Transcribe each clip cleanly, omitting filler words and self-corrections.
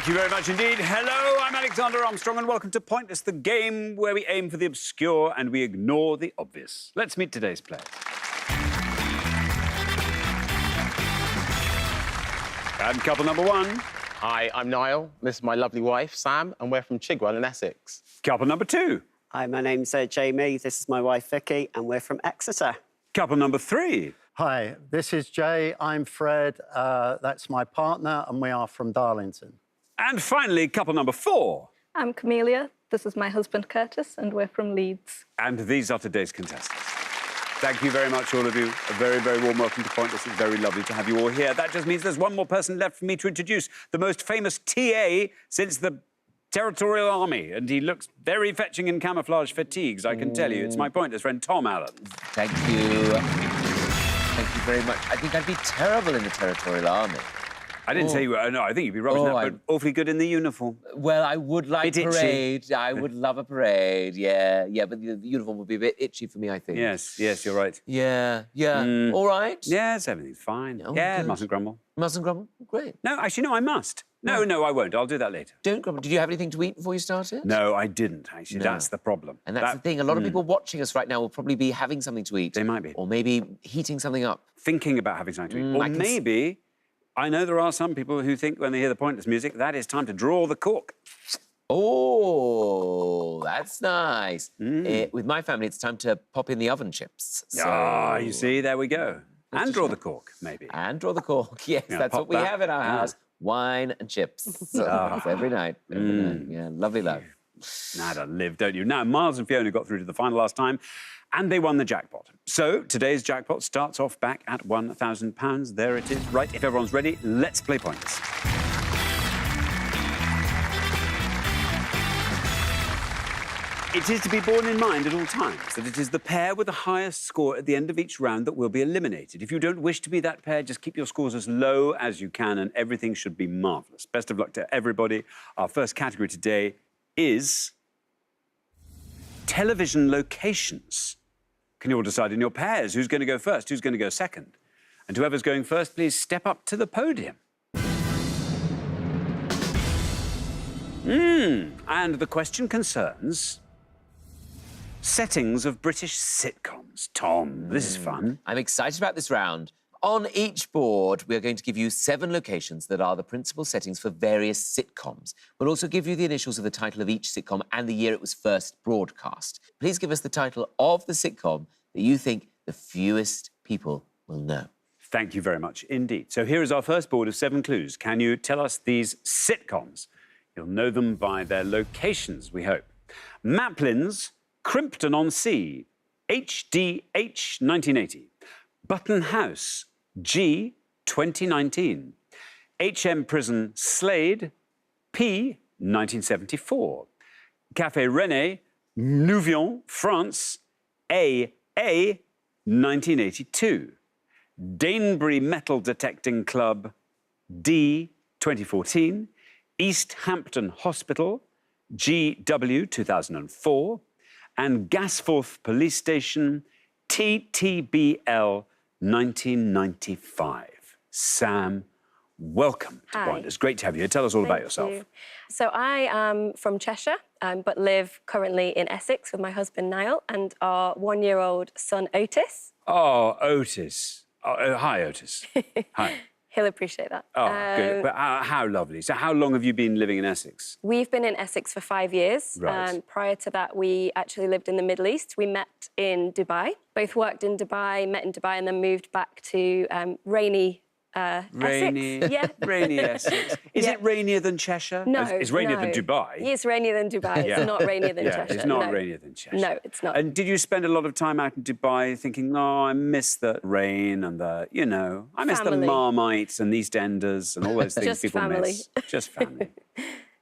Thank you very much indeed. Hello, I'm Alexander Armstrong and welcome to Pointless, the game where we aim for the obscure and we ignore the obvious. Let's meet today's players. And couple number one. Hi, I'm Niall. This is my lovely wife, Sam, and we're from Chigwell in Essex. Couple number two. Hi, my name's Jamie. This is my wife, Vicky, and we're from Exeter. Couple number three. Hi, this is Jay. I'm Fred. That's my partner, and we are from Darlington. And finally, couple number four. I'm Camelia. This is my husband, Curtis, and we're from Leeds. And these are today's contestants. Thank you very much, all of you. A very, very warm welcome to Pointless. It's very lovely to have you all here. That just means there's one more person left for me to introduce, the most famous TA since the Territorial Army. And he looks very fetching in camouflage fatigues, I can tell you. It's my Pointless friend, Tom Allen. Thank you. Thank you very much. I think I'd be terrible in the Territorial Army. I didn't say you were. No, I think you'd be rubbish but awfully good in the uniform. Well, I would like Bit itchy. parade. I would love a parade, yeah. Yeah, but the uniform would be a bit itchy for me, I think. Yes, you're right. Yeah. All right? Yes, everything's fine. Oh, yeah, good. mustn't grumble. Mustn't grumble? Great. No, actually, no, I must. No, I won't. I'll do that later. Don't grumble. Did you have anything to eat before you started? No, I didn't, actually. No. That's the problem. And that's the thing. A lot of people watching us right now will probably be having something to eat. They might be. Or maybe heating something up. Thinking about having something to eat. Or maybe, I know there are some people who think when they hear the Pointless music, that is time to draw the cork. Oh, that's nice. With my family, it's time to pop in the oven chips. So... You see, there we go. And draw the cork, maybe. And draw the cork, yes, that's what we have in our house. Wine and chips. So every night, Yeah, lovely love. Now to live, don't you? Now, Miles and Fiona got through to the final last time, and they won the jackpot. So today's jackpot starts off back at £1,000. There it is. Right, if everyone's ready, let's play Pointless. It is to be borne in mind at all times that it is the pair with the highest score at the end of each round that will be eliminated. If you don't wish to be that pair, just keep your scores as low as you can and everything should be marvellous. Best of luck to everybody. Our first category today is television locations. Can you all decide in your pairs who's going to go first, who's going to go second? And whoever's going first, please step up to the podium. And the question concerns settings of British sitcoms. Tom, this is fun. I'm excited about this round. On each board, we are going to give you 7 locations that are the principal settings for various sitcoms. We'll also give you the initials of the title of each sitcom and the year it was first broadcast. Please give us the title of the sitcom that you think the fewest people will know. Thank you very much indeed. So here is our first board of 7 clues. Can you tell us these sitcoms? You'll know them by their locations, we hope. Maplin's Crimpton-on-Sea, HDH 1980. Button House, G 2019. HM Prison, Slade, P 1974. Café René, Nouvion, France, A 1982. Danebury Metal Detecting Club, D 2014. East Hampton Hospital, GW 2004, and Gasforth Police Station, TTBL 1995. Sam, welcome to Pointless. Great to have you here. Tell us all about yourself. You. So I am from Cheshire, but live currently in Essex with my husband, Niall, and our 1-year-old son, Otis. Oh, Otis. Hi, Otis. Hi. He'll appreciate that. Oh, good. But how lovely. So how long have you been living in Essex? We've been in Essex for 5 years. Right. Prior to that, we actually lived in the Middle East. We met in Dubai. Both worked in Dubai, met in Dubai, and then moved back to rainy Essex. Yeah. Rainy Essex. Is it rainier than Cheshire? No, It's rainier than Dubai. It's rainier than Dubai. It's not rainier than Cheshire. It's not rainier than Cheshire. No, it's not. And did you spend a lot of time out in Dubai thinking, oh, I miss the rain and the, I miss the Marmites and EastEnders and all those things Just people family. miss? Just family.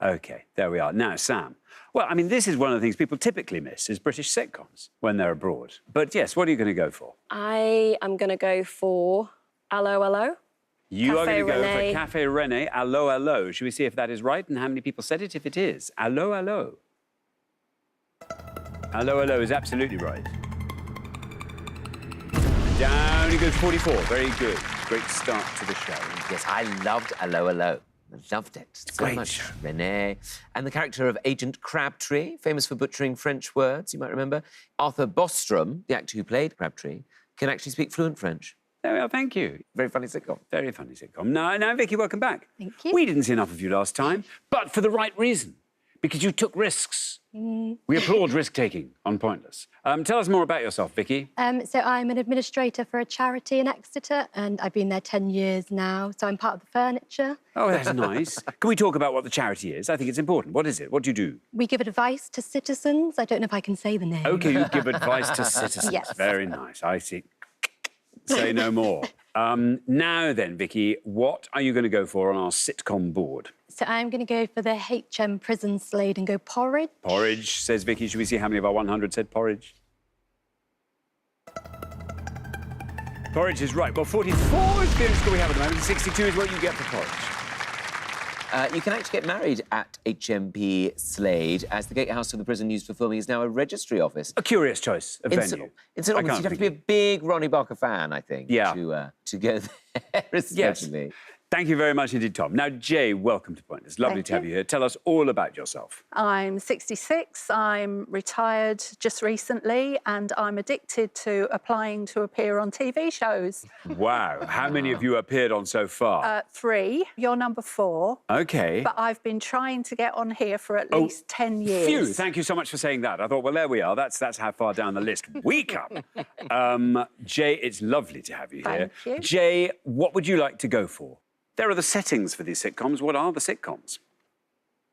OK, there we are. Now, Sam. Well, I mean, this is one of the things people typically miss is British sitcoms when they're abroad. But, yes, what are you going to go for? I am going to go for Allo Allo. You are going to go René. for Café René, Allo Allo. Should we see if that is right and how many people said it if it is? Allo Allo. Allo Allo is absolutely right. Down he goes, 44. Very good. Great start to the show. Yes, I loved Allo Allo. I loved it so great much. show. Renee. And the character of Agent Crabtree, famous for butchering French words, you might remember. Arthur Bostrom, the actor who played Crabtree, can actually speak fluent French. There we are, thank you. Very funny sitcom. Very funny sitcom. Now, Vicky, welcome back. Thank you. We didn't see enough of you last time, but for the right reason, because you took risks. We applaud risk-taking on Pointless. Tell us more about yourself, Vicky. So I'm an administrator for a charity in Exeter, and I've been there 10 years now, so I'm part of the furniture. Oh, that's nice. Can we talk about what the charity is? I think it's important. What is it? What do you do? We give advice to citizens. I don't know if I can say the name. OK, you give advice to citizens. Yes. Very nice. I see. Say no more. Now then, Vicky, what are you going to go for on our sitcom board? So I'm going to go for the HM Prison Slade and go porridge. Porridge, says Vicky. Should we see how many of our 100 said porridge? Porridge is right. Well, 44 is the only score we have at the moment. 62 is what you get for porridge. You can actually get married at HMP Slade, as the gatehouse of the prison used for filming is now a registry office. A curious choice of In venue. St Albans, you'd have to be a big Ronnie Barker fan, I think, Yeah. to go there, especially. Thank you very much indeed, Tom. Now, Jay, welcome to Pointless. Lovely Thank to have you. you here. Tell us all about yourself. I'm 66, I'm retired just recently, and I'm addicted to applying to appear on TV shows. Wow. How many of you appeared on so far? 3, you're number 4, OK. but I've been trying to get on here for at least 10 years. Phew, thank you so much for saying that. I thought, well, there we are. That's how far down the list we come. Jay, it's lovely to have you here. Thank you. Jay, what would you like to go for? There are the settings for these sitcoms. What are the sitcoms?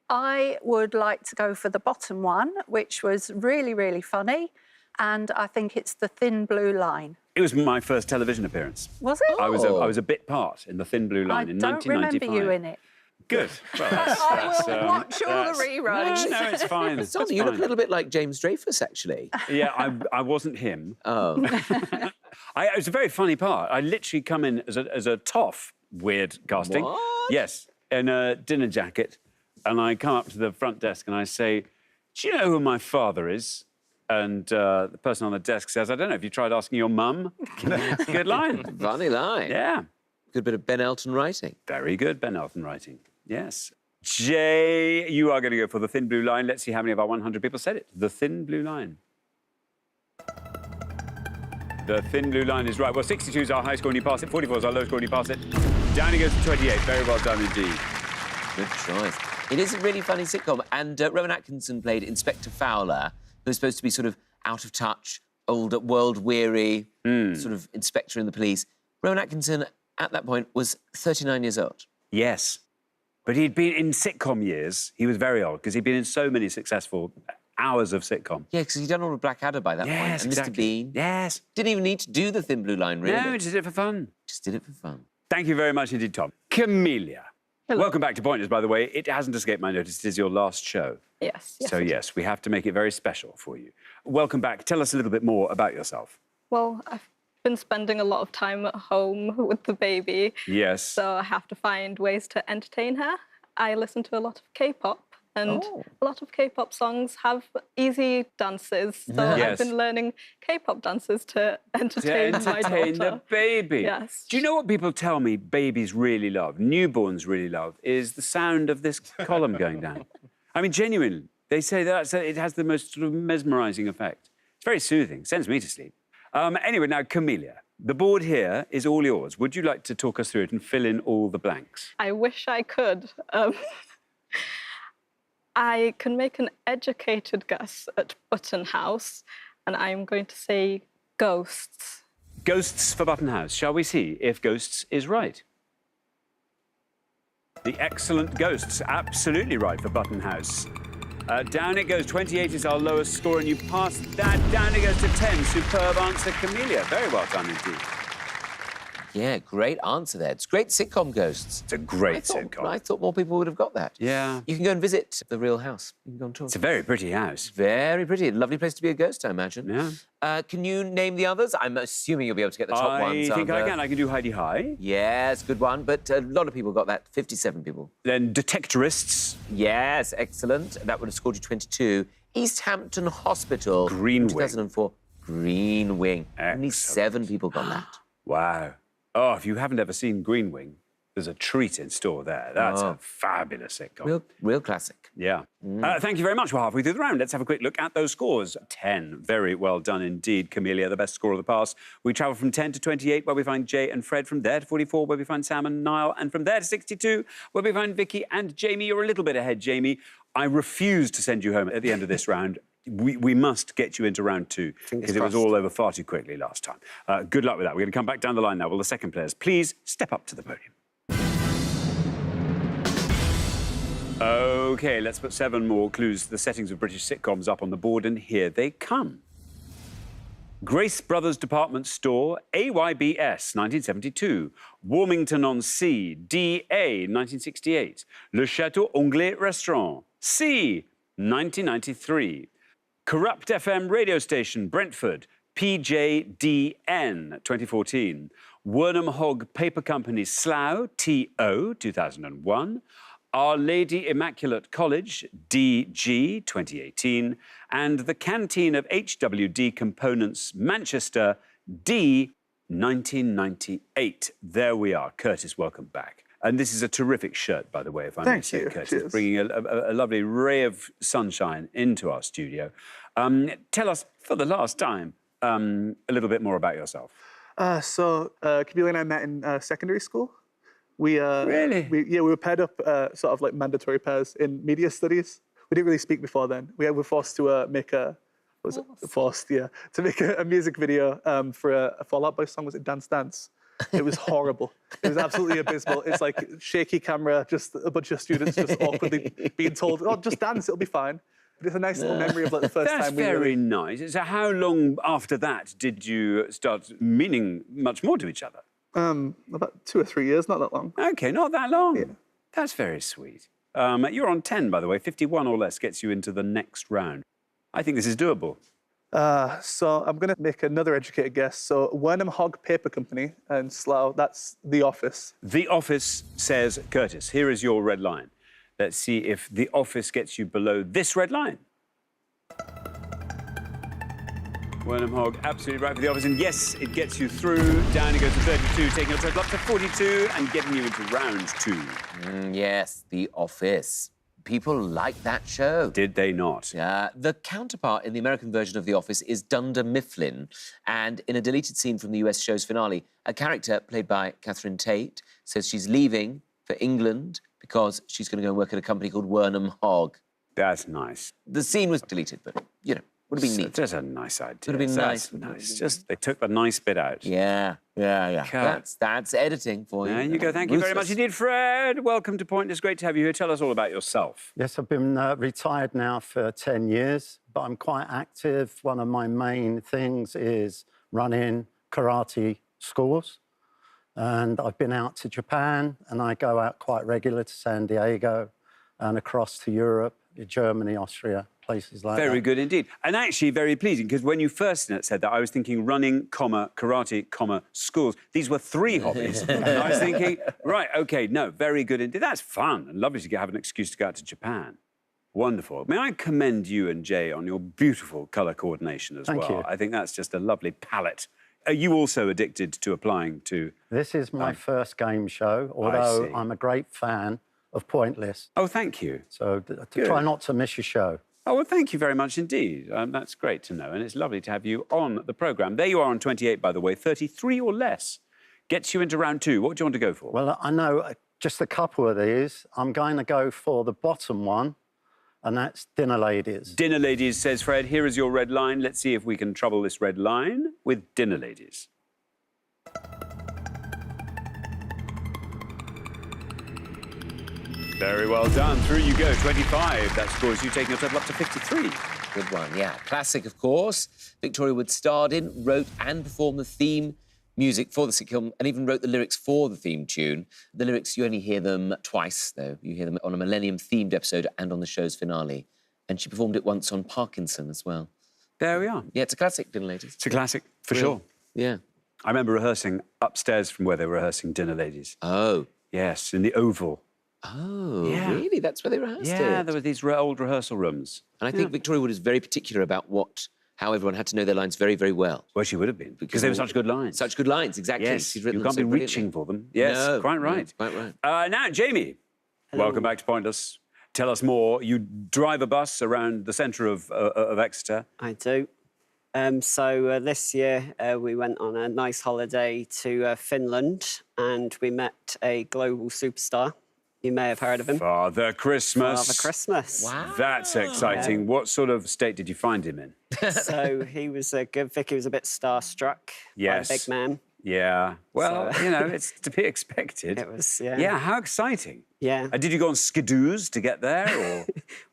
I would like to go for the bottom one, which was really, really funny, and I think it's The Thin Blue Line. It was my first television appearance. Was it? I was a bit part in The Thin Blue Line in I don't 1995. remember you in it. Good. Well, I will watch all the reruns. No, it's fine. It's Sonny, you look a fine. little bit like James Dreyfus, actually. Yeah, I wasn't him. Oh. It was a very funny part. I literally come in as a toff, weird casting. What? Yes, in a dinner jacket. And I come up to the front desk and I say, do you know who my father is? And the person on the desk says, I don't know, have you tried asking your mum? It's a good line. Funny line. Yeah. Good bit of Ben Elton writing. Very good, Ben Elton writing. Yes. Jay, you are going to go for The Thin Blue Line. Let's see how many of our 100 people said it. The Thin Blue Line. The Thin Blue Line is right. Well, 62 is our high score and you pass it. 44 is our low score and you pass it. Down it goes to 28. Very well done indeed. Good choice. It is a really funny sitcom, and Rowan Atkinson played Inspector Fowler, who's supposed to be sort of out of touch, old, world-weary, sort of inspector in the police. Rowan Atkinson, at that point, was 39 years old. Yes. But he'd been in sitcom years. He was very old because he'd been in so many successful hours of sitcom. Yeah, because he'd done all of Blackadder by that point. Yes, And exactly. Mr. Bean. Yes. Didn't even need to do the Thin Blue Line, really. No, just did it for fun. Just did it for fun. Thank you very much indeed, Tom. Camellia. Welcome back to Pointers, by the way. It hasn't escaped my notice. It is your last show. Yes. So, yes, we have to make it very special for you. Welcome back. Tell us a little bit more about yourself. Well, I've been spending a lot of time at home with the baby. Yes. So I have to find ways to entertain her. I listen to a lot of K-pop, and a lot of K-pop songs have easy dances. So Yes. I've been learning K-pop dances to entertain my entertain daughter. the baby. Yes. Do you know what people tell me babies really love, newborns really love, is the sound of this column going down. I mean, genuinely, they say that it has the most sort of mesmerising effect. It's very soothing, sends me to sleep. Anyway, now, Camellia, the board here is all yours. Would you like to talk us through it and fill in all the blanks? I wish I could. I can make an educated guess at Button House, and I'm going to say ghosts. Ghosts for Button House. Shall we see if Ghosts is right? The excellent Ghosts, absolutely right for Button House. Down it goes. 28 is our lowest score, and you pass that. Down it goes to 10. Superb answer, Camellia. Very well done indeed. Yeah, great answer there. It's great sitcom, Ghosts. It's a great sitcom. I thought more people would have got that. Yeah. You can go and visit the real house. You can go and talk. It's a very pretty house. Very pretty. Lovely place to be a ghost, I imagine. Yeah. Can you name the ones? I'm assuming you'll be able to get the top ones. I think I can. I can do Heidi High. Yes, good one. But a lot of people got that. 57 people. Then Detectorists. Yes, excellent. That would have scored you 22. East Hampton Hospital. Green Wing. 2004. Green Wing. Only Excellent. 7 people got that. Wow. Oh, if you haven't ever seen Green Wing, There's a treat in store there. That's a fabulous sitcom. Real classic. Yeah. Thank you very much. We're halfway through the round. Let's have a quick look at those scores. 10. Very well done indeed, Camelia, the best score of the past. We travel from 10 to 28, where we find Jay and Fred. From there to 44, where we find Sam and Niall. And from there to 62, where we find Vicky and Jamie. You're a little bit ahead, Jamie. I refuse to send you home at the end of this round. We must get you into round 2, because it was all over far too quickly last time. Good luck with that. We're going to come back down the line now. Will the second players please step up to the podium? OK, let's put 7 more clues to the settings of British sitcoms up on the board, and here they come. Grace Brothers Department Store, AYBS, 1972. Warmington-on-Sea, DA, 1968. Le Chateau Anglais Restaurant, C, 1993. Corrupt FM radio station, Brentford, PJDN, 2014. Wernham Hogg Paper Company, Slough, TO, 2001. Our Lady Immaculate College, DG, 2018, and the Canteen of HWD Components, Manchester, D, 1998. There we are. Curtis, welcome back. And this is a terrific shirt, by the way, if I may say, Curtis. Cheers. Bringing a lovely ray of sunshine into our studio. Tell us, for the last time, a little bit more about yourself. Camelia and I met in secondary school. Really? We were paired up, sort of like mandatory pairs in media studies. We didn't really speak before then. We were forced to make a music video for a Fall Out Boy song. Was it Dance Dance? It was horrible. It was absolutely abysmal. It's like shaky camera, just a bunch of students just awkwardly being told, "Oh, just dance, it'll be fine." But it's a nice little memory of like the first time we That's very nice. So how long after that did you start meaning much more to each other? About 2 or 3 years, not that long. OK, not that long. Yeah. That's very sweet. You're on 10, by the way. 51 or less gets you into the next round. I think this is doable. So I'm going to make another educated guess. So Wernham Hogg Paper Company and Slough, that's The Office. The Office says, Curtis, here is your red line. Let's see if The Office gets you below this red line. Wernham Hogg, absolutely right for The Office. And yes, it gets you through. Down it goes to 32, taking your total up to 42 and getting you into round 2. Yes, The Office. People like that show. Did they not? The counterpart in the American version of The Office is Dunder Mifflin. And in a deleted scene from the US show's finale, a character played by Catherine Tate says she's leaving for England because she's going to go and work at a company called Wernham Hogg. That's nice. The scene was deleted, but, you know, would have been neat. That's a nice idea. Would have been nice. Nice. Just, they took the nice bit out. Yeah. That's editing for you. There you go. Thank you very much indeed, Fred. Welcome to Point. It's great to have you here. Tell us all about yourself. Yes, I've been retired now for 10 years, but I'm quite active. One of my main things is running karate schools. And I've been out to Japan, and I go out quite regular to San Diego and across to Europe, Germany, Austria, places like that. Very good indeed. And actually very pleasing, because when you first said that, I was thinking running, karate, schools. These were 3 hobbies. And I was thinking, right, OK, no, very good indeed. That's fun and lovely to have an excuse to go out to Japan. Wonderful. May I commend you and Jay on your beautiful colour coordination as well. Thank you. I think that's just a lovely palette. Are you also addicted to applying to... This is my first game show, although I'm a great fan of Pointless. Oh, thank you. So to try not to miss your show. Oh, well, thank you very much indeed. That's great to know, and it's lovely to have you on the programme. There you are on 28, by the way. 33 or less gets you into round 2. What do you want to go for? Well, I know just a couple of these. I'm going to go for the bottom one, and that's Dinner Ladies. Dinner Ladies, says Fred. Here is your red line. Let's see if we can trouble this red line with Dinner Ladies. Very well done. Through you go. 25. That scores you, taking your total up to 53. Good one, yeah. Classic, of course. Victoria Wood starred in, wrote and performed the theme music for the sitcom, and even wrote the lyrics for the theme tune. The lyrics, you only hear them twice, though. You hear them on a Millennium-themed episode and on the show's finale. And she performed it once on Parkinson as well. There we are. Yeah, it's a classic, Dinner Ladies. It's a classic, for sure. Yeah. I remember rehearsing upstairs from where they were rehearsing Dinner Ladies. Oh. Yes, in the Oval. Oh, yeah. Really? That's where they rehearsed it? Yeah, there were these old rehearsal rooms. And I think Victoria Wood is very particular about what how everyone had to know their lines very, very well. Well, she would have been, because they were such good lines. Such good lines, exactly. Yes, She's written you them can't so be brilliantly. reaching for them. Yes, No, quite right. no, quite right. Now, Jamie, welcome back to Pointless. Tell us more. You drive a bus around the centre of Exeter. I do. So this year we went on a nice holiday to Finland and we met a global superstar. You may have heard of him. Father Christmas. Father Christmas. Wow. That's exciting. What sort of state did you find him in? So he was good. Vicky was a bit starstruck. Yes. By a big man. Yeah. Well, So- you know, it's to be expected. It was, yeah. Yeah, how exciting. Yeah. Did you go on skidoos to get there, or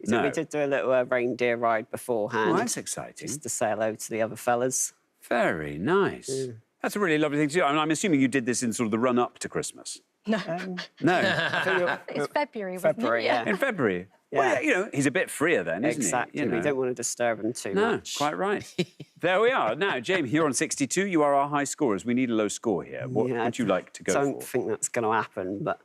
no? We did do a little reindeer ride beforehand. Oh, that's exciting. Just to say hello to the other fellas. Very nice. That's a really lovely thing to do. I mean, I'm assuming you did this in sort of the run-up to Christmas. No. No. It's February, wasn't February, it? yeah. In February. Well, Yeah. yeah, you know, he's a bit freer then, isn't Exactly. he? You know. We don't want to disturb him too No, much. quite right. There we are. Now, Jamie, you're on 62. You are our high scorers. We need a low score here. What Yeah, would you like to go I don't for? think that's going to happen, but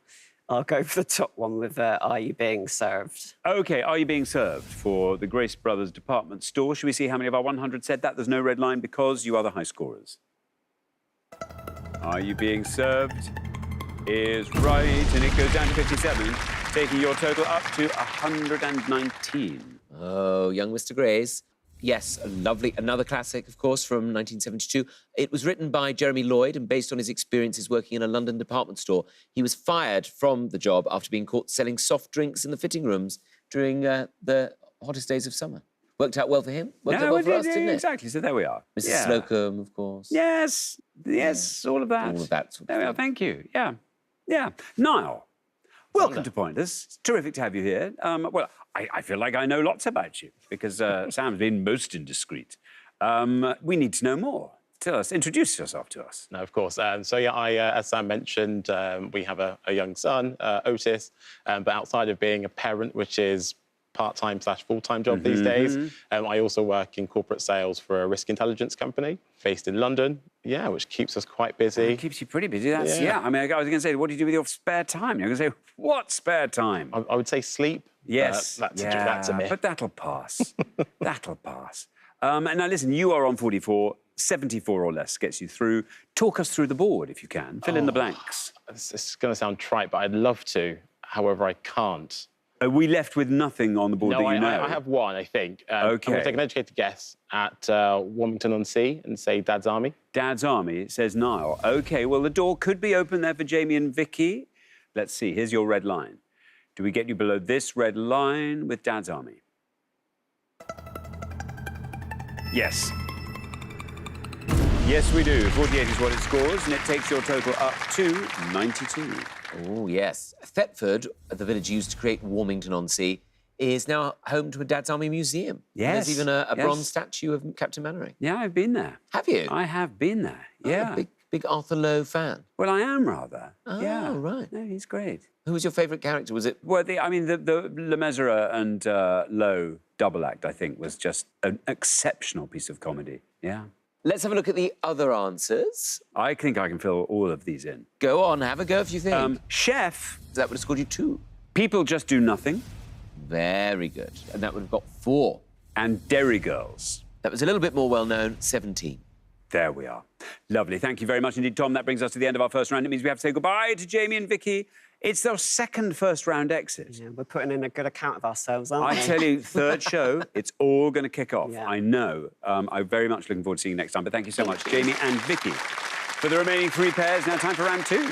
I'll go for the top one with Are You Being Served? OK, are you being served for the Grace Brothers department store? Should we see how many of our 100 said that? There's no red line because you are the high scorers. Are you being served is right, and it goes down to 57, taking your total up to 119. Oh, young Mr. Grays. Yes, another classic, of course, from 1972. It was written by Jeremy Lloyd and based on his experiences working in a London department store. He was fired from the job after being caught selling soft drinks in the fitting rooms during the hottest days of summer. Worked out well for him. Worked out well for us, didn't it? Exactly, so there we are. Mrs. Yeah. Slocum, of course. Yes, all of that. All of that sort of There we are, thing. thank you. Yeah, yeah. Niall, welcome to Pointless. It's terrific to have you here. Well, I feel like I know lots about you because Sam's been most indiscreet. We need to know more. Tell us, introduce yourself to us. No, of course. So, yeah, as Sam mentioned, we have a young son, Otis, but outside of being a parent, which is part-time / full-time job these days, I also work in corporate sales for a risk intelligence company based in London, yeah, which keeps us quite busy. It keeps you pretty busy. That's, Yeah. I mean, I was going to say, what do you do with your spare time? You're going to say, what spare time? I would say sleep. Yes. That's a myth. But that'll pass. That'll pass. And now, listen, you are on 44. 74 or less gets you through. Talk us through the board, if you can. Fill in the blanks. It's going to sound trite, but I'd love to. However, I can't. Are we left with nothing on the board No, that you know? I have one, I think. Okay. I'm going to take an educated guess at Wilmington-on-Sea and say Dad's Army. Dad's Army, says Niall. OK, well, the door could be open there for Jamie and Vicky. Let's see, here's your red line. Do we get you below this red line with Dad's Army? Yes. Yes, we do. 48 is what it scores, and it takes your total up to 92. Oh, yes. Thetford, the village used to create Warmington-on-Sea, is now home to a Dad's Army museum. Yes, And there's even a yes. bronze statue of Captain Mannering. Yeah, I've been there. Have you? I have been there, Oh, yeah. big Arthur Lowe fan. Well, I am rather. Oh, yeah. right. No, he's great. Who was your favourite character? Was it... Well, the Le Mesurier and Lowe double act, I think, was just an exceptional piece of comedy. Yeah. Let's have a look at the other answers. I think I can fill all of these in. Go on, have a go if you think. Chef, That would have scored you 2. People Just Do Nothing, Very good. And that would have got 4. and Derry Girls. That was a little bit more well-known, 17. There we are. Lovely. Thank you very much indeed, Tom. That brings us to the end of our first round. It means we have to say goodbye to Jamie and Vicky. It's their second first-round exit. Yeah, we're putting in a good account of ourselves, aren't we? I tell you, third show, it's all going to kick off. Yeah. I know. I'm very much looking forward to seeing you next time. But thank you so much, Jamie and Vicky. For the remaining 3 pairs, now time for round 2.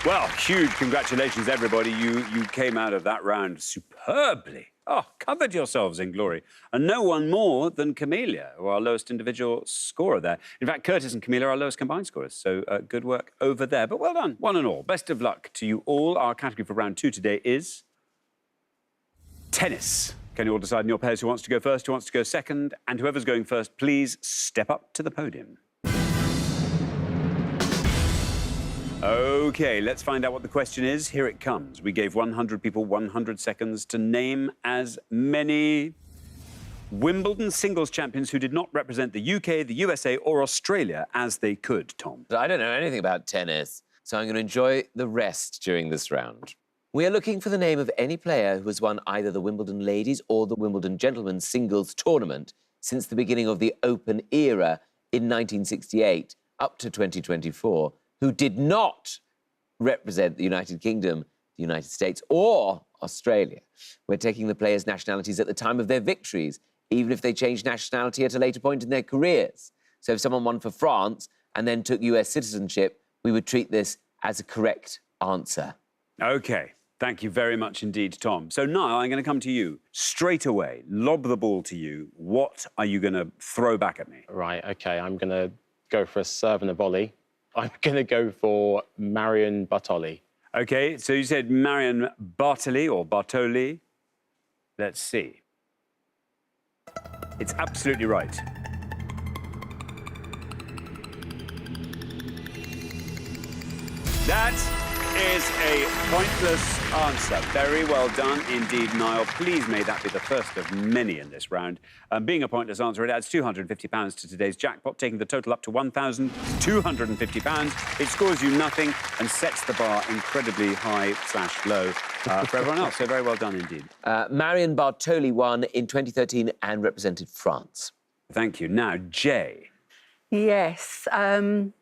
Well, huge congratulations, everybody. You came out of that round superbly. Oh, covered yourselves in glory. And no one more than Camellia, who are our lowest individual scorer there. In fact, Curtis and Camellia are our lowest combined scorers, so good work over there. But well done, one and all. Best of luck to you all. Our category for round 2 today is tennis. Can you all decide in your pairs who wants to go first, who wants to go second? And whoever's going first, please step up to the podium. OK, let's find out what the question is. Here it comes. We gave 100 people 100 seconds to name as many Wimbledon singles champions who did not represent the UK, the USA or Australia as they could, Tom. I don't know anything about tennis, so I'm going to enjoy the rest during this round. We are looking for the name of any player who has won either the Wimbledon Ladies or the Wimbledon Gentlemen's Singles Tournament since the beginning of the Open era in 1968 up to 2024, who did not represent the United Kingdom, the United States or Australia. We're taking the players' nationalities at the time of their victories, even if they changed nationality at a later point in their careers. So if someone won for France and then took US citizenship, we would treat this as a correct answer. OK. Thank you very much indeed, Tom. So, Niall, I'm going to come to you straight away, lob the ball to you. What are you going to throw back at me? Right, OK, I'm going to go for a serve and a volley. I'm going to go for Marion Bartoli. OK, so you said Marion Bartoli or Bartoli. Let's see. It's absolutely right. That is a pointless answer. Very well done indeed, Niall. Please may that be the first of many in this round. Being a pointless answer, it adds £250 to today's jackpot, taking the total up to £1,250. It scores you nothing and sets the bar incredibly high/low for everyone else. So very well done indeed. Marion Bartoli won in 2013 and represented France. Thank you. Now, Jay. Yes. I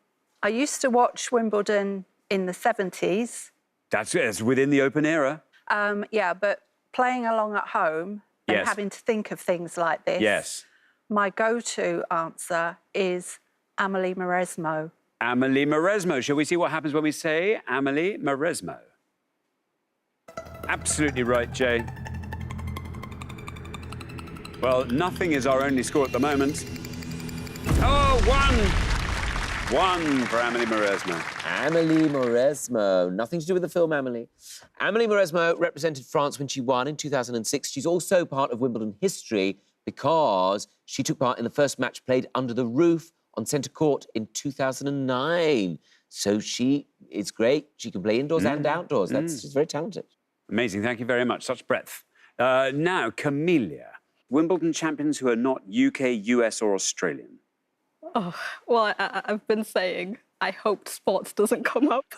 used to watch Wimbledon in the 70s. That's within the Open era. Yeah, but playing along at home and Yes. having to think of things like this, Yes. my go-to answer is Amelie Mauresmo. Amelie Mauresmo. Shall we see what happens when we say Amelie Mauresmo? Absolutely right, Jay. Well, nothing is our only score at the moment. Oh, one! One for Amelie Mauresmo. Amelie Mauresmo. Nothing to do with the film Amelie. Amelie Mauresmo represented France when she won in 2006. She's also part of Wimbledon history because she took part in the first match played under the roof on centre court in 2009. So she is great. She can play indoors and outdoors. She's very talented. Amazing. Thank you very much. Such breadth. Now, Camellia. Wimbledon champions who are not UK, US or Australian. Oh, well, I've been saying I hope sports doesn't come up.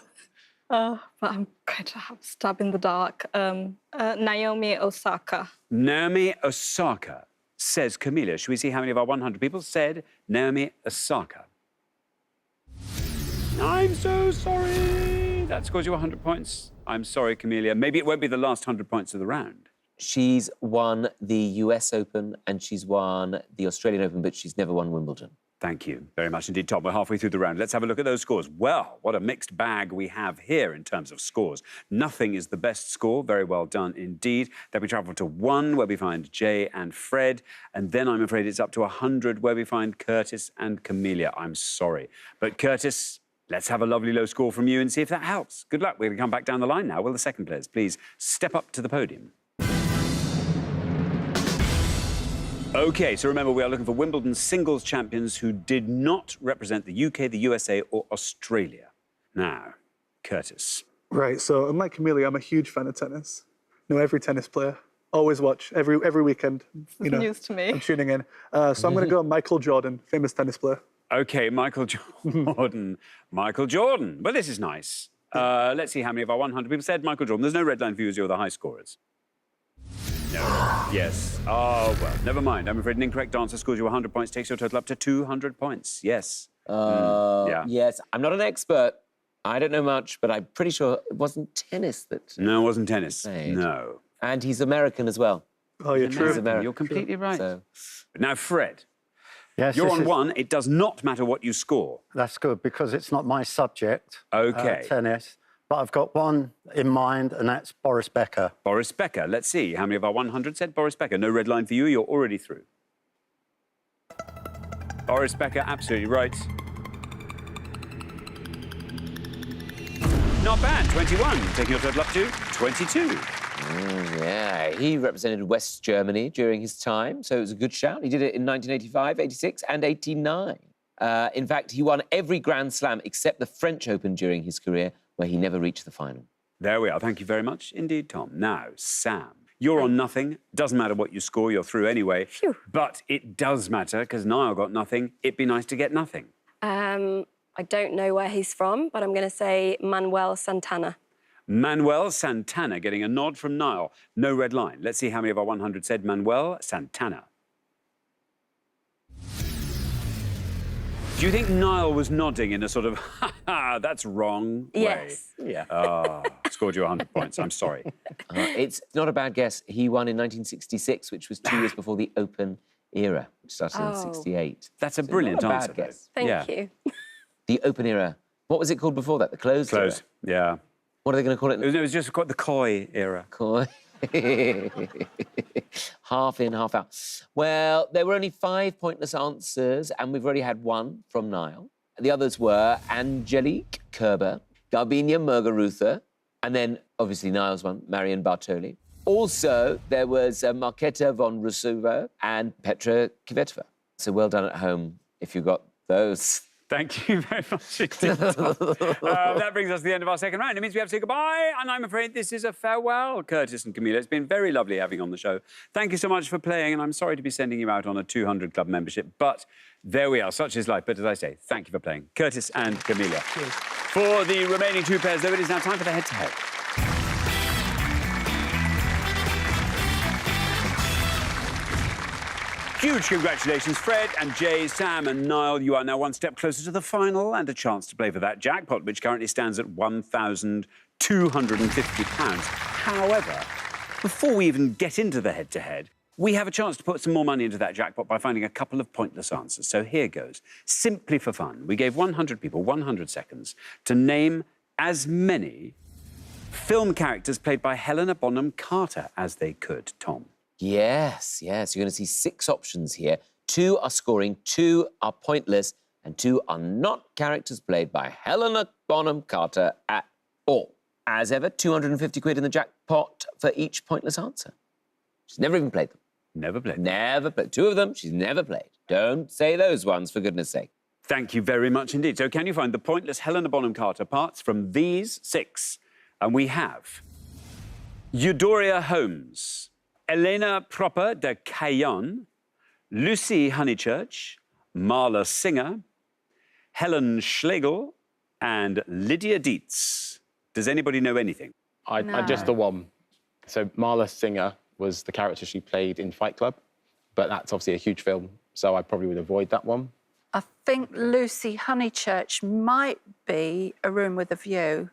But I'm going to have a stab in the dark. Naomi Osaka. Naomi Osaka, says Camellia. Should we see how many of our 100 people said Naomi Osaka? I'm so sorry. That scores you 100 points. I'm sorry, Camellia. Maybe it won't be the last 100 points of the round. She's won the US Open and she's won the Australian Open, but she's never won Wimbledon. Thank you very much indeed, Tom. We're halfway through the round. Let's have a look at those scores. Well, what a mixed bag we have here in terms of scores. Nothing is the best score. Very well done indeed. Then we travel to 1, where we find Jay and Fred. And then I'm afraid it's up to 100, where we find Curtis and Camellia. I'm sorry. But Curtis, let's have a lovely low score from you and see if that helps. Good luck. We're going to come back down the line now. Will the second players please step up to the podium? OK, so remember, we are looking for Wimbledon singles champions who did not represent the UK, the USA or Australia. Now, Curtis. Right, so unlike Camellia, I'm a huge fan of tennis. Know every tennis player. Always watch, every weekend. You know, News to me. I'm tuning in. So I'm going to go Michael Jordan, famous tennis player. OK, Michael Jordan. Michael Jordan. Well, this is nice. Let's see how many of our 100 people said Michael Jordan. There's no red line for you as you're the high scorers. No. Yes. Oh, well, never mind. I'm afraid an incorrect answer scores you 100 points, takes your total up to 200 points. Yes. Yeah. Yes, I'm not an expert. I don't know much, but I'm pretty sure it wasn't tennis that... No, it wasn't tennis. Played. No. And he's American as well. Oh, you're true. He's American. You're completely right. So... Now, Fred, Yes, you're this on is- 1. It does not matter what you score. That's good because it's not my subject. OK. Tennis. But I've got one in mind, and that's Boris Becker. Boris Becker. Let's see. How many of our 100 said Boris Becker? No red line for you. You're already through. Boris Becker, absolutely right. Not bad. 21. Taking your total up to 22. Yeah, he represented West Germany during his time, so it was a good shout. He did it in 1985, 86 and 89. In fact, he won every Grand Slam except the French Open during his career, where he never reached the final. There we are. Thank you very much indeed, Tom. Now, Sam, you're on nothing. Doesn't matter what you score, you're through anyway. Phew. But it does matter, because Niall got nothing. It'd be nice to get nothing. I don't know where he's from, but I'm going to say Manuel Santana. Manuel Santana getting a nod from Niall. No red line. Let's see how many of our 100 said Manuel Santana. Do you think Niall was nodding in a sort of, ha ha, that's wrong Yes. way? Yeah. Scored you 100 points. I'm sorry. It's not a bad guess. He won in 1966, which was 2 years before the Open era, which started in '68. That's a So brilliant not a answer. bad guess. Thank you. The Open era. What was it called before that? The closed era? Close. Yeah. What are they going to call it? It was just called the Coy era. Coy. Half in, half out. Well, there were only 5 pointless answers, and we've already had 1 from Niall. The others were Angelique Kerber, Garbinia Muguruza, and then, obviously, Niall's one, Marion Bartoli. Also, there was Marketa von Rusova and Petra Kvetova. So well done at home if you got those. Thank you very much indeed, Tom. That brings us to the end of our second round. It means we have to say goodbye, and I'm afraid this is a farewell, Curtis and Camilla. It's been very lovely having you on the show. Thank you so much for playing, and I'm sorry to be sending you out on a 200 Club membership, but there we are. Such is life. But as I say, thank you for playing. Curtis and Camilla. Cheers. For the remaining 2 pairs, though, it is now time for the head-to-head. Huge congratulations, Fred and Jay, Sam and Niall. You are now 1 step closer to the final and a chance to play for that jackpot, which currently stands at £1,250. However, before we even get into the head-to-head, we have a chance to put some more money into that jackpot by finding a couple of pointless answers. So here goes. Simply for fun, we gave 100 people 100 seconds to name as many film characters played by Helena Bonham Carter as they could. Tom. Yes. You're going to see 6 options here. 2 are scoring, 2 are pointless, and 2 are not characters played by Helena Bonham Carter at all. As ever, 250 quid in the jackpot for each pointless answer. She's never even played them. Never played. Never played. 2 of them she's never played. Don't say those ones, for goodness sake. Thank you very much indeed. So can you find the pointless Helena Bonham Carter parts from these 6? And we have Eudora Holmes, Elena Proper de Caillon, Lucy Honeychurch, Marla Singer, Helen Schlegel, and Lydia Dietz. Does anybody know anything? I just the one. So Marla Singer was the character she played in Fight Club, but that's obviously a huge film, so I probably would avoid that one. I think Lucy Honeychurch might be A Room with a View,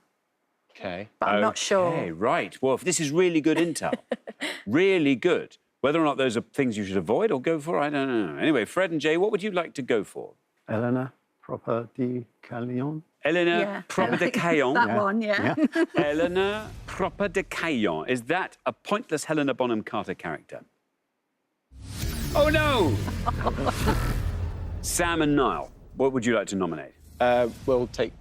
Okay. but I'm not sure. Okay, right. Well, this is really good intel. Really good. Whether or not those are things you should avoid or go for, I don't know. Anyway, Fred and Jay, what would you like to go for? Elena Proper de Caillon. Elena Proper de Caillon. That one, yeah. Elena Proper de Caillon. Is that a pointless Helena Bonham Carter character? Oh, no! Sam and Niall, what would you like to nominate? We'll take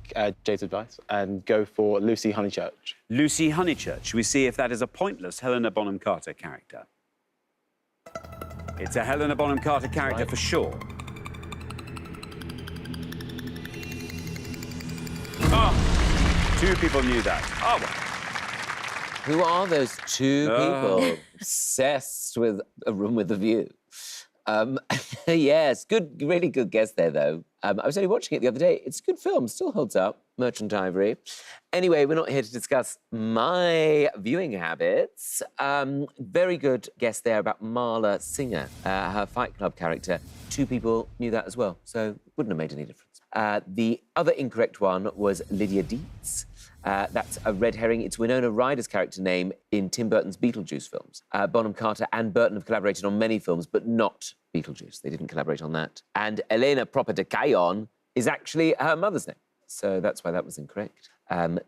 Jay's advice and go for Lucy Honeychurch. Lucy Honeychurch. Shall we see if that is a pointless Helena Bonham Carter character? It's a Helena Bonham Carter character for sure. Oh, 2 people knew that. Oh, well. Who are those 2 people obsessed with A Room with a View? Yes, good, really good guess there, though. I was only watching it the other day. It's a good film, still holds up. Merchant Ivory. Anyway, we're not here to discuss my viewing habits. Very good guess there about Marla Singer, her Fight Club character. 2 people knew that as well, so wouldn't have made any difference. The other incorrect one was Lydia Dietz. That's a red herring. It's Winona Ryder's character name in Tim Burton's Beetlejuice films. Bonham Carter and Burton have collaborated on many films, but not Beetlejuice. They didn't collaborate on that. And Elena Proper de Caillon is actually her mother's name. So that's why that was incorrect.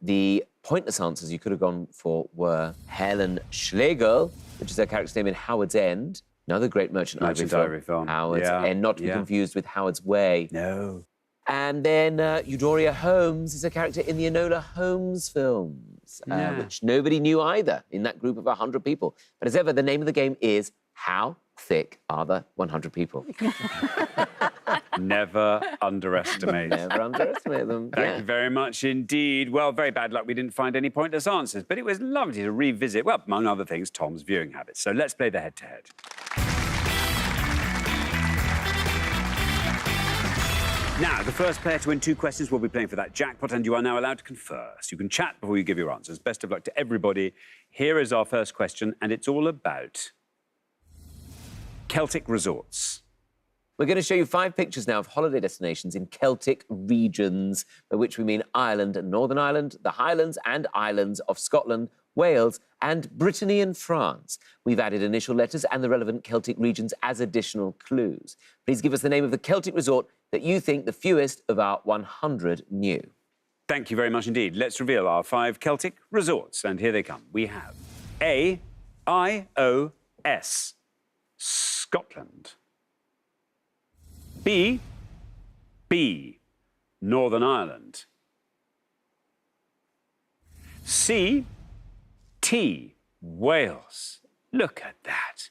The pointless answers you could have gone for were Helen Schlegel, which is her character's name in Howard's End, another great Merchant Ivory film. Howard's End, not to be confused with Howard's Way. No. And then Eudora Holmes is a character in the Enola Holmes films, which nobody knew either in that group of 100 people. But as ever, the name of the game is How Thick Are the 100 People? Never underestimate. Never underestimate them. Thank you very much indeed. Well, very bad luck. We didn't find any pointless answers, but it was lovely to revisit, well, among other things, Tom's viewing habits. So let's play the head-to-head. Now, the first player to win 2 questions will be playing for that jackpot, and you are now allowed to confer. So you can chat before you give your answers. Best of luck to everybody. Here is our first question, and it's all about Celtic resorts. We're going to show you 5 pictures now of holiday destinations in Celtic regions, by which we mean Ireland and Northern Ireland, the Highlands and Islands of Scotland, Wales and Brittany and France. We've added initial letters and the relevant Celtic regions as additional clues. Please give us the name of the Celtic resort that you think the fewest of our 100 knew. Thank you very much indeed. Let's reveal our 5 Celtic resorts, and here they come. We have A, I-O-S, Scotland. B, Northern Ireland. C, T, Wales. Look at that.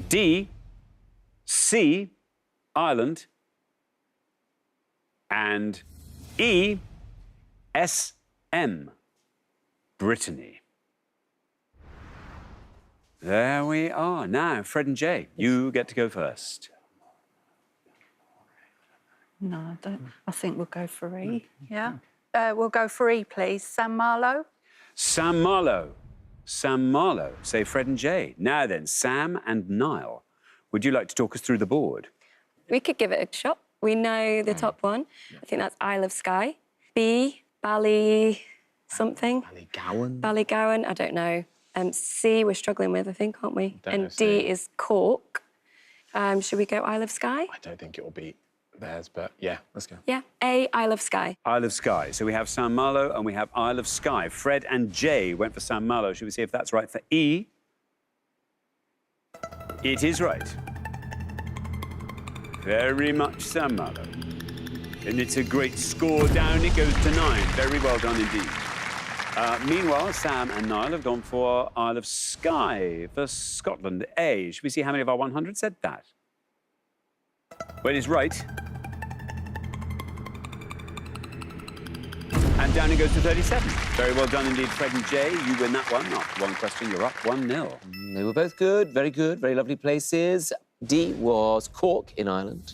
D, C, Ireland. And E, S, M, Brittany. There we are. Now, Fred and Jay, you get to go first. No, I don't. I think we'll go for E. Yeah. We'll go for E, please. San Marlo. Sam Marlow. Sam Marlow. Say Fred and Jay. Now then, Sam and Niall, would you like to talk us through the board? We could give it a shot. We know the top one. I think that's Isle of Skye. B, Bally something. Ballygowan, I don't know. C, we're struggling with, I think, aren't we? And D is Cork. Should we go Isle of Skye? I don't think it will be theirs, but yeah, let's go. Yeah, A, Isle of Skye. Isle of Skye. So we have Sam Marlow and we have Isle of Skye. Fred and Jay went for Sam Marlow. Should we see if that's right for E? It is right. Very much Sam Marlow. And it's a great score. Down it goes to 9. Very well done indeed. Meanwhile, Sam and Niall have gone for Isle of Skye for Scotland. A. Should we see how many of our 100 said that? Well, it is right. And down it goes to 37. Very well done indeed, Fred and Jay. You win that one. After 1 question, you're up 1-0. They were both good, very lovely places. D was Cork in Ireland.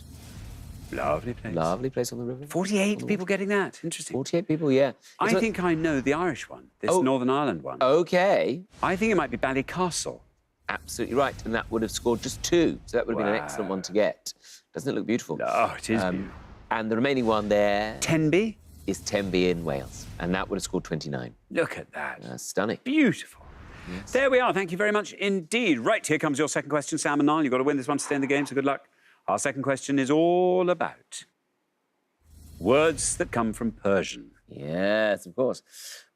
Lovely place. Lovely place on the river. 48 people getting that. Interesting. 48 people, yeah. I think I know the Irish one, this Northern Ireland one. OK. I think it might be Ballycastle. Absolutely right, and that would have scored just 2, so that would have been an excellent one to get. Doesn't it look beautiful? Oh, it is beautiful. And the remaining one there... Tenby? Is Tenby in Wales, and that would have scored 29. Look at that. Stunning. Beautiful. Yes. There we are. Thank you very much indeed. Right, here comes your second question, Sam and Niall. You've got to win this one to stay in the game, so good luck. Our second question is all about words that come from Persian. Yes, of course.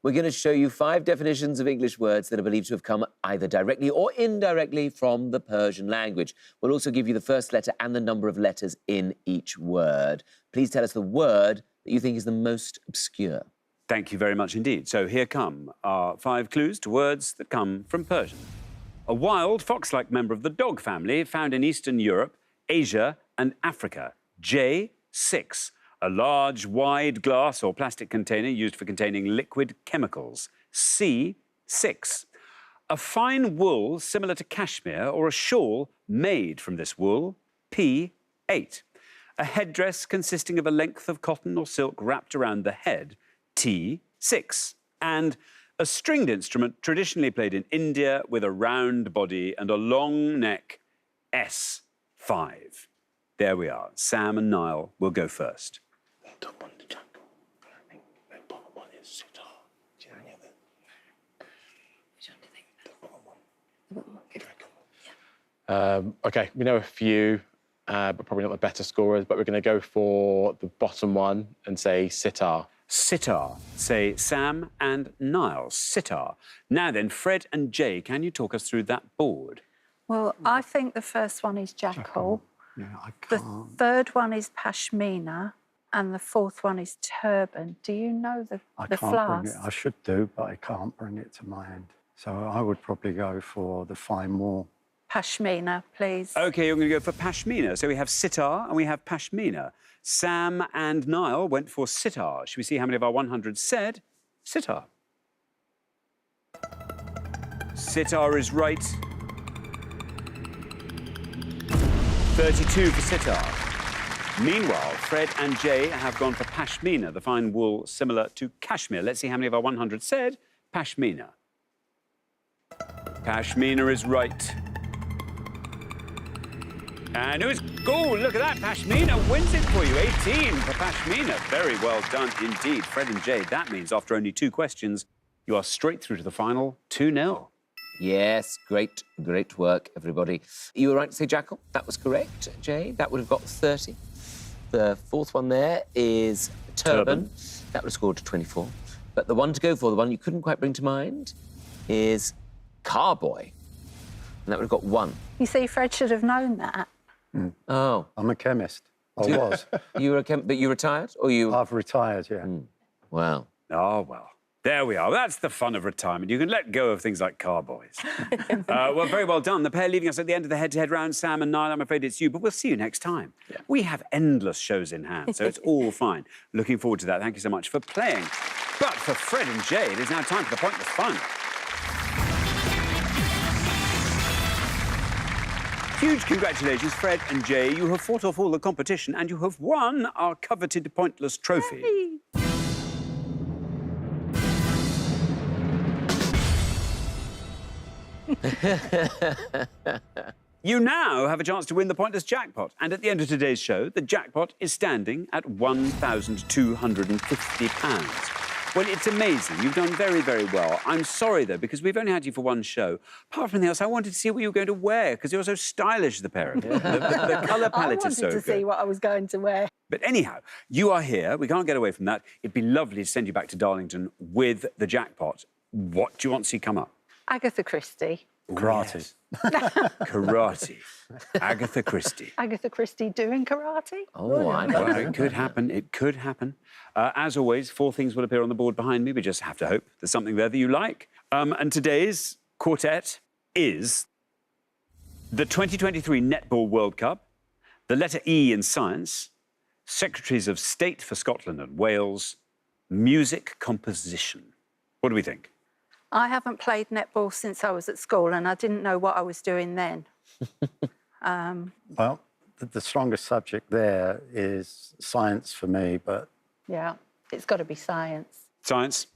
We're going to show you 5 definitions of English words that are believed to have come either directly or indirectly from the Persian language. We'll also give you the first letter and the number of letters in each word. Please tell us the word that you think is the most obscure. Thank you very much indeed. So here come our 5 clues to words that come from Persian. A wild fox-like member of the dog family found in Eastern Europe, Asia and Africa. J6. A large, wide glass or plastic container used for containing liquid chemicals. C6. A fine wool similar to cashmere or a shawl made from this wool. P8. A headdress consisting of a length of cotton or silk wrapped around the head. T6. And a stringed instrument traditionally played in India with a round body and a long neck. S5. There we are. Sam and Niall will go first. OK, we know a few, but probably not the better scorers, but we're going to go for the bottom one and say sitar. Sitar. Say Sam and Niall. Sitar. Now then, Fred and Jay, can you talk us through that board? Well, I think the first one is jackal. Yeah, I The can't. third one is pashmina, and the fourth one is turban. Do you know the I can't bring flask? it. I should do, but I can't bring it to mind. So I would probably go for the fine wool. Pashmina, please. OK, you're going to go for pashmina. So we have sitar and we have pashmina. Sam and Niall went for sitar. Should we see how many of our 100 said sitar? Sitar is right. 32 for sitar. Meanwhile, Fred and Jay have gone for pashmina, the fine wool similar to cashmere. Let's see how many of our 100 said pashmina. Pashmina is right. And who's... Oh, look at that. Pashmina wins it for you. 18 for Pashmina. Very well done indeed. Fred and Jay, that means after only 2 questions, you are straight through to the final 2-0. Yes, great work, everybody. You were right to say jackal. That was correct, Jay. That would have got 30. The fourth one there is turban. That would have scored 24. But the one to go for, the one you couldn't quite bring to mind, is carboy. And that would have got 1. You see, Fred should have known that. Oh. I'm a chemist. I was. You were a but you retired, or you... I've retired, yeah. Wow. Oh, well. There we are. That's the fun of retirement. You can let go of things like carboys. Well, very well done. The pair leaving us at the end of the head-to-head round, Sam and Niall, I'm afraid it's you, but we'll see you next time. Yeah. We have endless shows in hand, so it's all fine. Looking forward to that. Thank you so much for playing. But for Fred and Jay, it is now time for the Pointless Fun. Huge congratulations, Fred and Jay. You have fought off all the competition and you have won our coveted Pointless trophy. Hey. You now have a chance to win the Pointless jackpot. And at the end of today's show, the jackpot is standing at £1,250. Well, it's amazing. You've done very, very well. I'm sorry, though, because we've only had you for one show. Apart from anything else, I wanted to see what you were going to wear, because you're so stylish, the pair of you. The colour palette is so good. I wanted to see what I was going to wear. But anyhow, you are here. We can't get away from that. It'd be lovely to send you back to Darlington with the jackpot. What do you want to see come up? Agatha Christie. Karate. Yes. Karate. Agatha Christie. Agatha Christie doing karate? Oh, I know. Well, it could happen. It could happen. As always, 4 things will appear on the board behind me. We just have to hope there's something there that you like. And today's quartet is the 2023 Netball World Cup, the letter E in science, Secretaries of State for Scotland and Wales, music composition. What do we think? I haven't played netball since I was at school and I didn't know what I was doing then. Well, the strongest subject there is science for me, but... Yeah, it's got to be science. Science.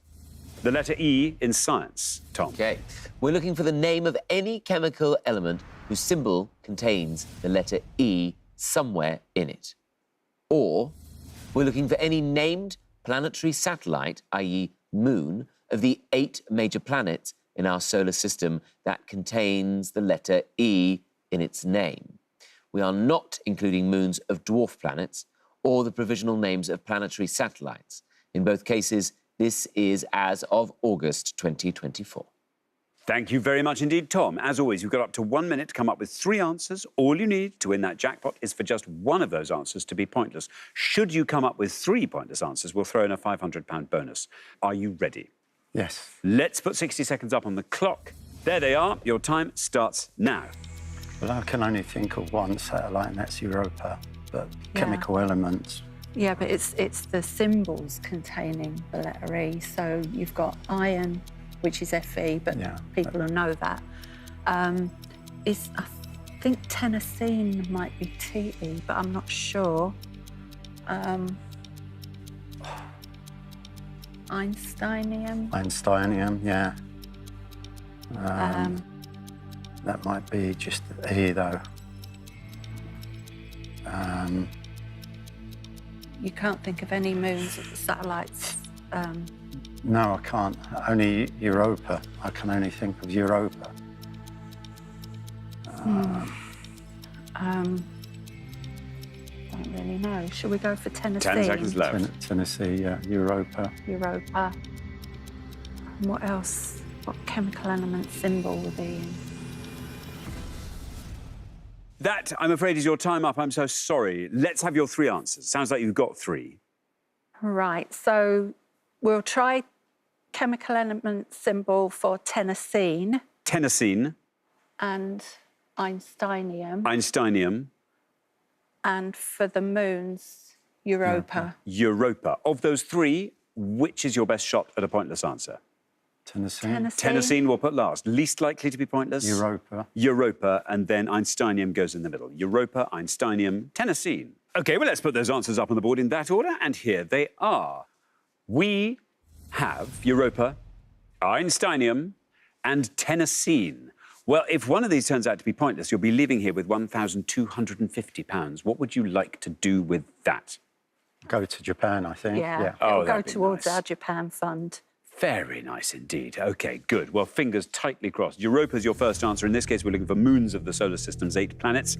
The letter E in science, Tom. OK. We're looking for the name of any chemical element whose symbol contains the letter E somewhere in it. Or we're looking for any named planetary satellite, i.e. moon, of the 8 major planets in our solar system that contains the letter E in its name. We are not including moons of dwarf planets or the provisional names of planetary satellites. In both cases, this is as of August 2024. Thank you very much indeed, Tom. As always, you've got up to 1 minute to come up with 3 answers. All you need to win that jackpot is for just one of those answers to be pointless. Should you come up with 3 pointless answers, we'll throw in a £500 bonus. Are you ready? Yes. Let's put 60 seconds up on the clock. There they are. Your time starts now. Well, I can only think of one satellite, and that's Europa. But chemical elements... Yeah, but it's the symbols containing the letter E. So you've got iron, which is Fe, but people will know that. I think tennessine might be Te, but I'm not sure. Einsteinium. Einsteinium, yeah. That might be just E, though. You can't think of any moons of the satellites. No, I can't. Only Europa. I can only think of Europa. Don't really know. Shall we go for Tennessee? 10 seconds left. Tennessee, yeah. Europa. Europa. And what else? What chemical element symbol would be in? That, I'm afraid, is your time up. I'm so sorry. Let's have your 3 answers. Sounds like you've got 3. Right, so we'll try chemical element symbol for tennessine. Tennessine. And Einsteinium. Einsteinium. And for the moons, Europa. Europa. Of those 3, which is your best shot at a pointless answer? Tennessine. Tennessine we'll put last. Least likely to be pointless? Europa. Europa, and then Einsteinium goes in the middle. Europa, Einsteinium, Tennessine. OK, well, let's put those answers up on the board in that order, and here they are. We have Europa, Einsteinium, and Tennessine. Well, if one of these turns out to be pointless, you'll be leaving here with £1,250. What would you like to do with that? Go to Japan, I think. Yeah, Oh, it'll go that'd be towards nice. our Japan fund. Very nice indeed. OK, good. Well, fingers tightly crossed. Europa's your first answer. In this case, we're looking for moons of the solar system's 8 planets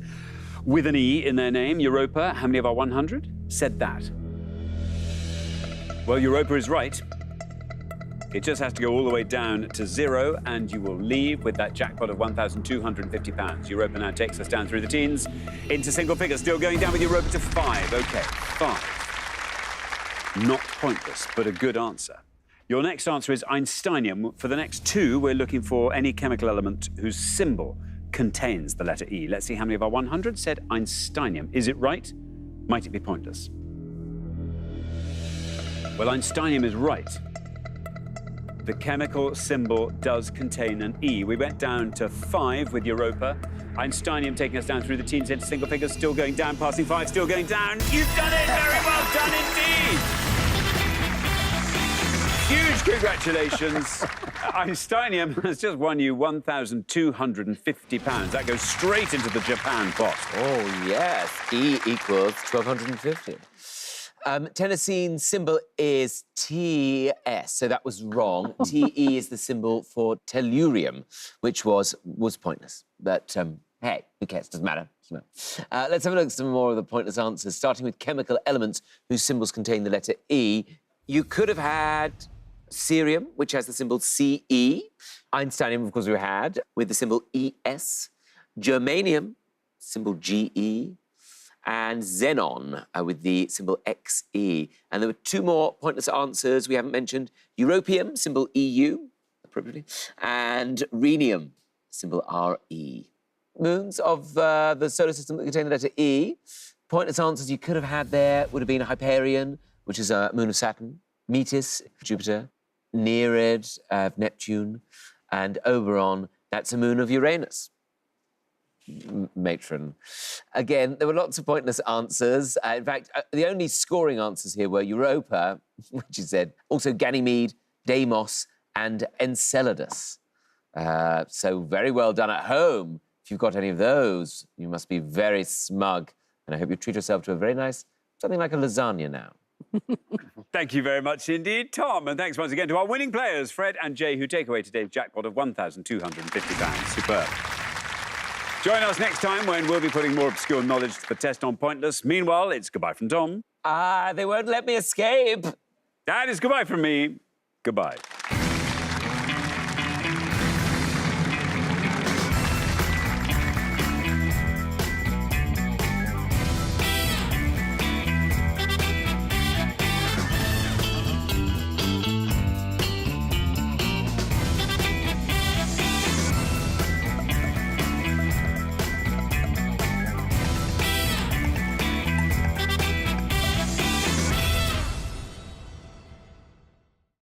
with an E in their name. Europa, how many of our 100 said that? Well, Europa is right. It just has to go all the way down to 0, and you will leave with that jackpot of £1,250. Europa now takes us down through the teens into single figures, still going down with Europa to 5. OK, 5. Not pointless, but a good answer. Your next answer is Einsteinium. For the next 2, we're looking for any chemical element whose symbol contains the letter E. Let's see how many of our 100 said Einsteinium. Is it right? Might it be pointless? Well, Einsteinium is right. The chemical symbol does contain an E. We went down to 5 with Europa. Einsteinium taking us down through the teens into single figures, still going down, passing 5, still going down. You've done it! Very well done indeed! Huge congratulations. Einsteinium has just won you £1,250. That goes straight into the Japan pot. Oh, yes. E equals 1,250. Tennessee's symbol is TS, so that was wrong. TE is the symbol for tellurium, which was pointless. But, hey, who cares? Doesn't matter. Let's have a look at some more of the pointless answers, starting with chemical elements whose symbols contain the letter E. You could have had cerium, which has the symbol CE. Einsteinium, of course, we had, with the symbol ES. Germanium, symbol GE. And xenon with the symbol XE. And there were 2 more pointless answers we haven't mentioned. Europium, symbol EU, appropriately, and rhenium, symbol RE. Moons of the solar system that contain the letter E. Pointless answers you could have had there would have been Hyperion, which is a moon of Saturn, Metis, Jupiter, Nereid of Neptune, and Oberon, that's a moon of Uranus. Matron. Again, there were lots of pointless answers. In fact, the only scoring answers here were Europa, which you said, also Ganymede, Deimos, and Enceladus. So very well done at home. If you've got any of those, you must be very smug. And I hope you treat yourself to a very nice, something like a lasagna now. Thank you very much indeed, Tom. And thanks once again to our winning players, Fred and Jay, who take away today's jackpot of £1,250. Superb. Join us next time when we'll be putting more obscure knowledge to the test on Pointless. Meanwhile, it's goodbye from Tom. They won't let me escape. That is goodbye from me. Goodbye.